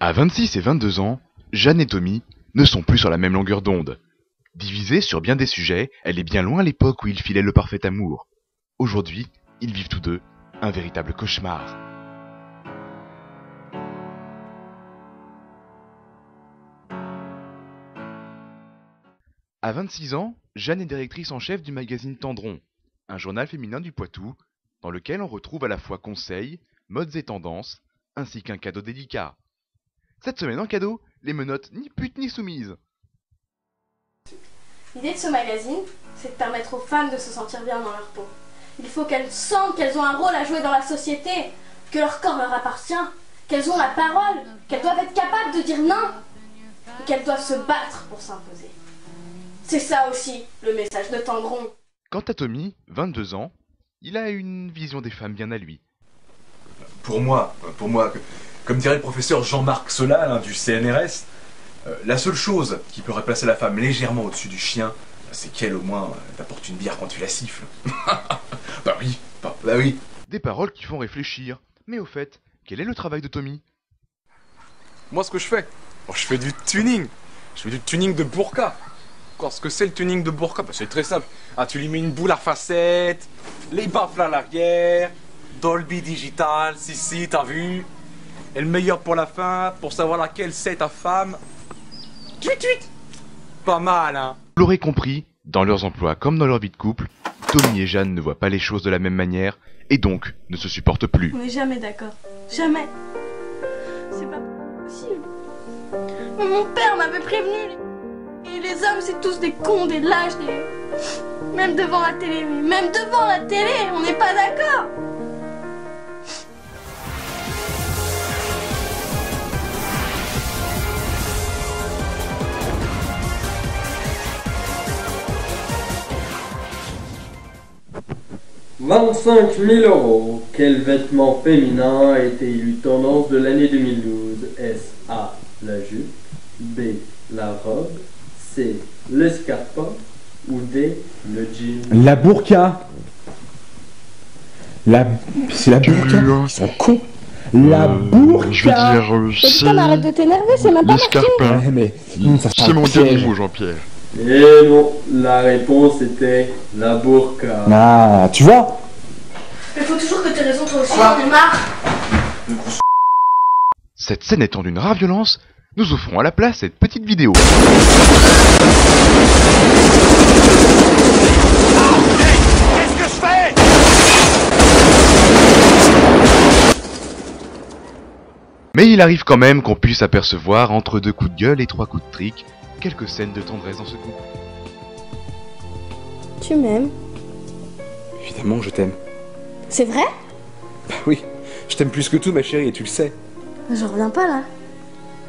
À 26 et 22 ans, Jeanne et Tommy ne sont plus sur la même longueur d'onde. Divisés sur bien des sujets, elle est bien loin l'époque où ils filaient le parfait amour. Aujourd'hui, ils vivent tous deux un véritable cauchemar. À 26 ans, Jeanne est directrice en chef du magazine Tendron, un journal féminin du Poitou, dans lequel on retrouve à la fois conseils, modes et tendances, ainsi qu'un cadeau délicat. Cette semaine en cadeau, les menottes ni putes ni soumises. L'idée de ce magazine, c'est de permettre aux femmes de se sentir bien dans leur peau. Il faut qu'elles sentent qu'elles ont un rôle à jouer dans la société, que leur corps leur appartient, qu'elles ont la parole, qu'elles doivent être capables de dire non, et qu'elles doivent se battre pour s'imposer. C'est ça aussi, le message de Tendron. Quant à Tommy, 22 ans, il a une vision des femmes bien à lui. Pour moi, comme dirait le professeur Jean-Marc Solal du CNRS, la seule chose qui peut remplacer la femme légèrement au-dessus du chien, c'est qu'elle au moins t'apporte une bière quand tu la siffles. Bah oui. Des paroles qui font réfléchir. Mais au fait, quel est le travail de Tommy? Moi, ce que je fais du tuning. Je fais du tuning de burqa. Ce que c'est le tuning de burqa, bah, c'est très simple. Ah, tu lui mets une boule à facettes, les baffles à l'arrière, Dolby Digital, si, t'as vu. Et le meilleur pour la fin, pour savoir laquelle c'est ta femme. Tweet. Pas mal, hein. Vous l'aurez compris, dans leurs emplois comme dans leur vie de couple, Tommy et Jeanne ne voient pas les choses de la même manière et donc ne se supportent plus. On n'est jamais d'accord. Jamais. C'est pas possible. Mais mon père m'avait prévenu. Et les hommes, c'est tous des cons, des lâches, des... Même devant la télé, on n'est pas d'accord. « 25 000 €. Quel vêtement féminin a été élu tendance de l'année 2012? Est-ce A. La jupe, B. La robe, C. Le scarpa ou D. Le jean? La burqa. C'est la burqa. Ils sont cons. La burqa. Je veux dire, Putain, arrête de t'énerver, c'est même pas marqué. Ouais, mais c'est mon dernier mot, Jean-Pierre. Et non, la réponse était la burqa. Ah, tu vois? Il faut toujours que t'aies raison, toi aussi, j'en ai marre. Cette scène étant d'une rare violence, nous offrons à la place cette petite vidéo. Qu'est-ce que je fais? Mais il arrive quand même qu'on puisse apercevoir, entre 2 coups de gueule et 3 coups de trick, quelques scènes de tendresse dans ce couple. Tu m'aimes? Évidemment, je t'aime. C'est vrai? Bah oui, je t'aime plus que tout, ma chérie, et tu le sais. Je reviens pas là.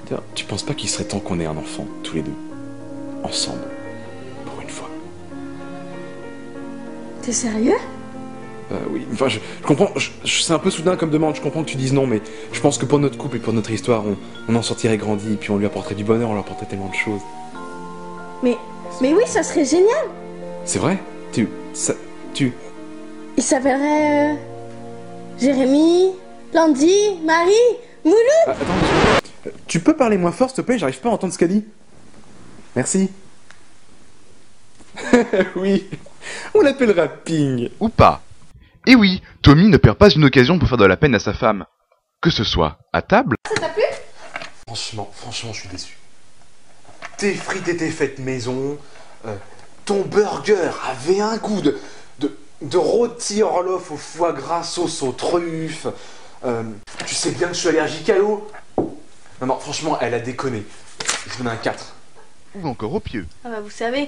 D'ailleurs, tu penses pas qu'il serait temps qu'on ait un enfant, tous les deux? Ensemble. Pour une fois. T'es sérieux? Oui, enfin, je comprends, c'est un peu soudain comme demande, je comprends que tu dises non, mais je pense que pour notre couple et pour notre histoire, on en sortirait grandi, et puis on lui apporterait du bonheur, on lui apporterait tellement de choses. Mais oui, ça serait génial. C'est vrai? Il s'appellerait... Jérémy, Landy, Marie, Mouloud. Attends, tu peux parler moins fort, s'il te plaît? J'arrive pas à entendre ce qu'elle dit. Merci. Oui, on l'appellera Ping. Ou pas. Et oui, Tommy ne perd pas une occasion pour faire de la peine à sa femme. Que ce soit à table... Ça t'a plu? Franchement, je suis déçu. Tes frites étaient faites maison, ton burger avait un goût de rôti Orloff au foie gras sauce aux truffes, tu sais bien que je suis allergique à l'eau. Non, franchement, elle a déconné. Je donne un 4. Ou encore au pieu. Ah bah vous savez,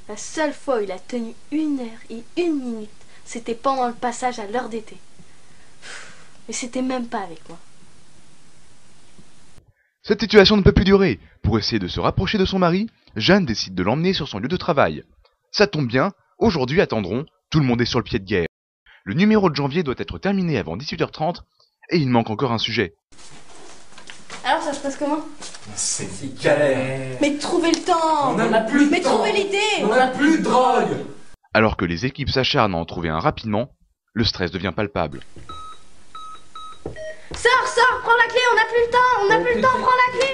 la seule fois où il a tenu 1 heure et 1 minute, c'était pendant le passage à l'heure d'été. Et c'était même pas avec moi. Cette situation ne peut plus durer. Pour essayer de se rapprocher de son mari, Jeanne décide de l'emmener sur son lieu de travail. Ça tombe bien, aujourd'hui à Tendron, tout le monde est sur le pied de guerre. Le numéro de janvier doit être terminé avant 18h30 et il manque encore un sujet. Alors ça se passe comment? C'est galère. Mais trouvez le temps. On n'a plus de Mais temps. trouvez l'idée. On n'a plus de drogue. Alors que les équipes s'acharnent à en trouver un rapidement, le stress devient palpable. Sors, prends la clé, on n'a plus le temps, prends la clé.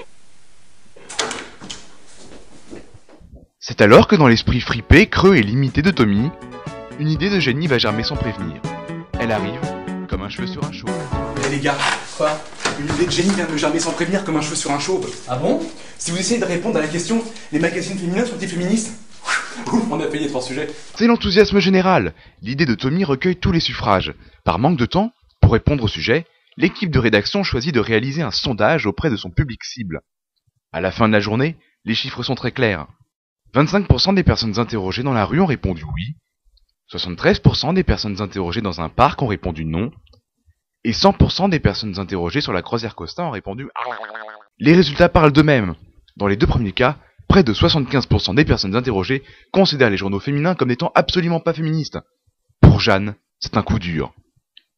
C'est alors que dans l'esprit fripé, creux et limité de Tommy, une idée de génie va germer sans prévenir. Elle arrive comme un cheveu sur un chauve. Eh les gars, quoi? Une idée de génie vient de me germer sans prévenir comme un cheveu sur un chauve. Ah bon? Si vous essayez de répondre à la question, les magazines féminins sont-ils féministes? Ouf, on a failli être hors sujet. C'est l'enthousiasme général. L'idée de Tommy recueille tous les suffrages. Par manque de temps, pour répondre au sujet, l'équipe de rédaction choisit de réaliser un sondage auprès de son public cible. À la fin de la journée, les chiffres sont très clairs. 25% des personnes interrogées dans la rue ont répondu oui, 73% des personnes interrogées dans un parc ont répondu non, et 100% des personnes interrogées sur la croisière Costa ont répondu ah. Les résultats parlent d'eux-mêmes. Dans les deux premiers cas, près de 75% des personnes interrogées considèrent les journaux féminins comme n'étant absolument pas féministes. Pour Jeanne, c'est un coup dur.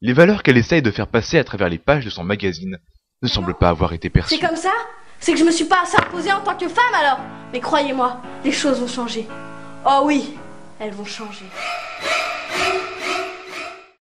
Les valeurs qu'elle essaye de faire passer à travers les pages de son magazine ne semblent pas avoir été perçues. C'est comme ça? C'est que je me suis pas assez imposée en tant que femme alors? Mais croyez-moi, les choses vont changer. Oh oui, elles vont changer.